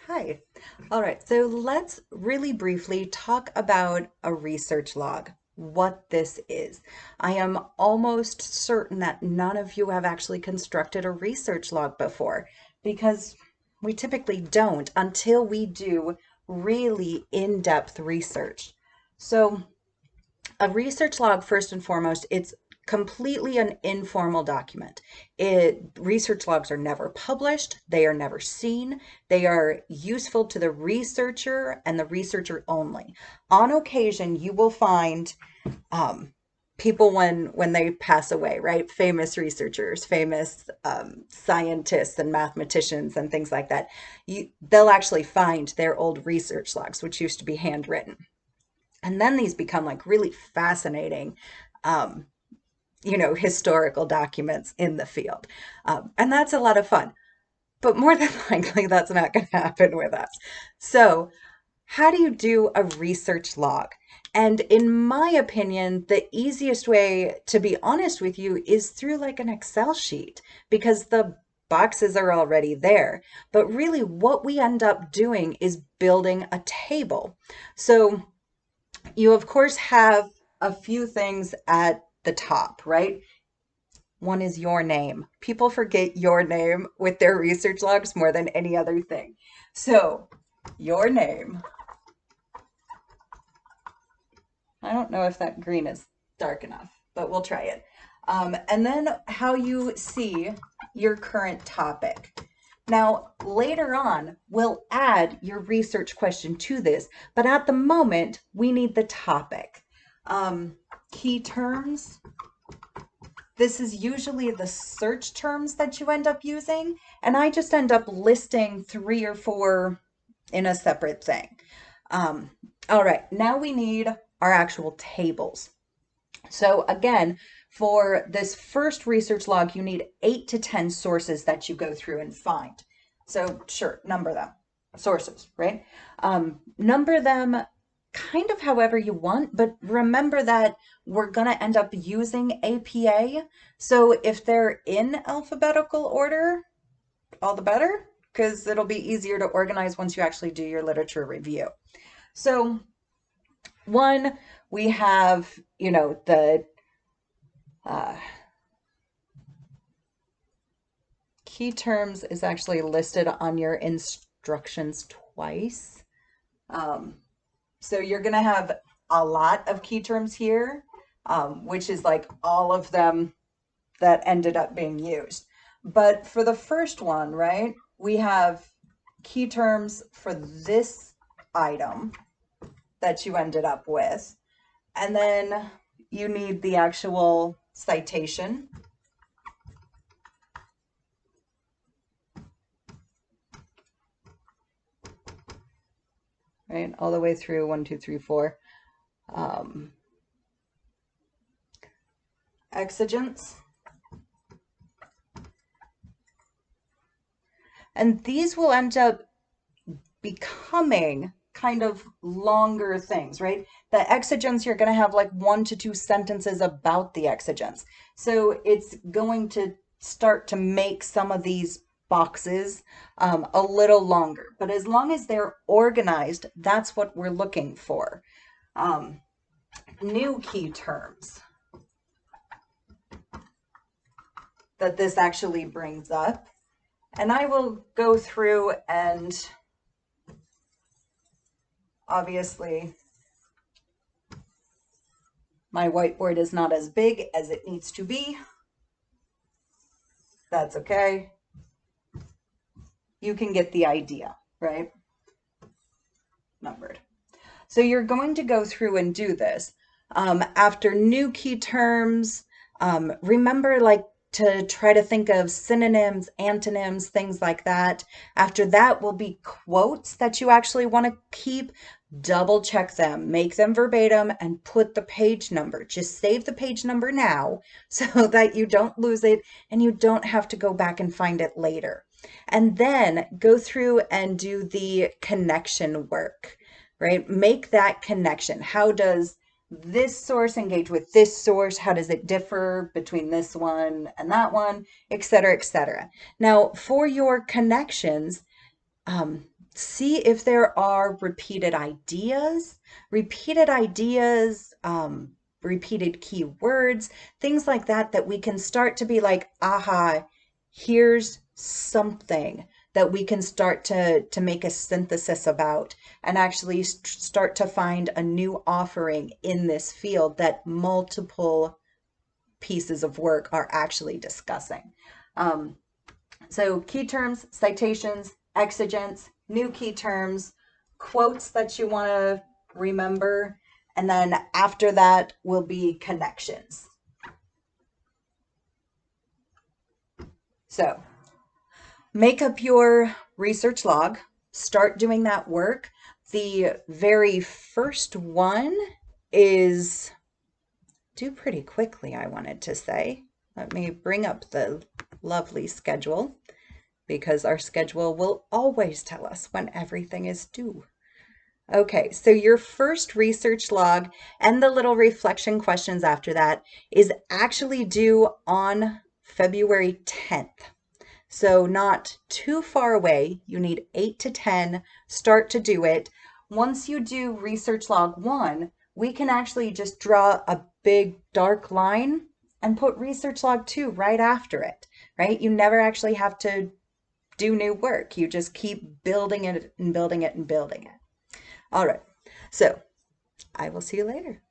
Hi. All right, so let's really briefly talk about a research log, what this is. I am almost certain that none of you have actually constructed a research log before because we typically don't until we do really in-depth research. So a research log, first and foremost, it's completely an informal document. Research logs are never published, they are never seen, they are useful to the researcher and the researcher only. On occasion, you will find people when they pass away, right? Famous researchers, famous scientists and mathematicians and things like that. They'll actually find their old research logs, which used to be handwritten. And then these become like really fascinating, um, historical documents in the field. And that's a lot of fun. But more than likely, that's not going to happen with us. So, how do you do a research log? And in my opinion, the easiest way, to be honest with you, is through like an Excel sheet because the boxes are already there. But really, what we end up doing is building a table. So, you of course have a few things at the top, right? One is your name. People forget your name with their research logs more than any other thing. So, your name. I don't know if that green is dark enough, but we'll try it. And then how you see your current topic. Now, later on, we'll add your research question to this, but at the moment, we need the topic. Key terms. This is usually the search terms that you end up using, and I just end up listing three or four in a separate thing. Um, all right, now we need our actual tables. So again, for this first research log, you need 8 to 10 sources that you go through and find. So sure, number them. Sources, right? Number them kind of however you want, but remember that we're going to end up using APA. So if they're in alphabetical order, all the better, because it'll be easier to organize once you actually do your literature review. So one, we have, the uh, key terms is actually listed on your instructions twice. Um, so you're going to have a lot of key terms here, which is like all of them that ended up being used. But for the first one, right, we have key terms for this item that you ended up with. And then you need the actual citation. Right, all the way through 1, 2, 3, 4. Exigents. And these will end up becoming kind of longer things, right? The exigents, you're going to have like 1 to 2 sentences about the exigents. So it's going to start to make some of these boxes a little longer. But as long as they're organized, that's what we're looking for. New key terms that this actually brings up. And I will go through and obviously my whiteboard is not as big as it needs to be. That's okay. You can get the idea, right? Numbered. So you're going to go through and do this. After new key terms, remember like to try to think of synonyms, antonyms, things like that. After that will be quotes that you actually want to keep. Double check them, make them verbatim, and put the page number. Just save the page number now so that you don't lose it and you don't have to go back and find it later. And then go through and do the connection work, right? Make that connection. How does this source engage with this source? How does it differ between this one and that one, et cetera, et cetera. Now, for your connections, See if there are repeated ideas, repeated keywords, things like that, that we can start to be like, aha, here's something that we can start to make a synthesis about and actually start to find a new offering in this field that multiple pieces of work are actually discussing. Um, so key terms, citations, exigents, new key terms, quotes that you want to remember, and then after that will be connections. So make up your research log, start doing that work. The very first one is due pretty quickly, I wanted to say. Let me bring up the lovely schedule, because our schedule will always tell us when everything is due. Okay, so your first research log and the little reflection questions after that is actually due on February 10th. So not too far away. You need 8 to 10. Start to do it. Once you do research log 1, we can actually just draw a big dark line and put research log 2 right after it, right? You never actually have to do new work. You just keep building it and building it and building it. All right. So I will see you later.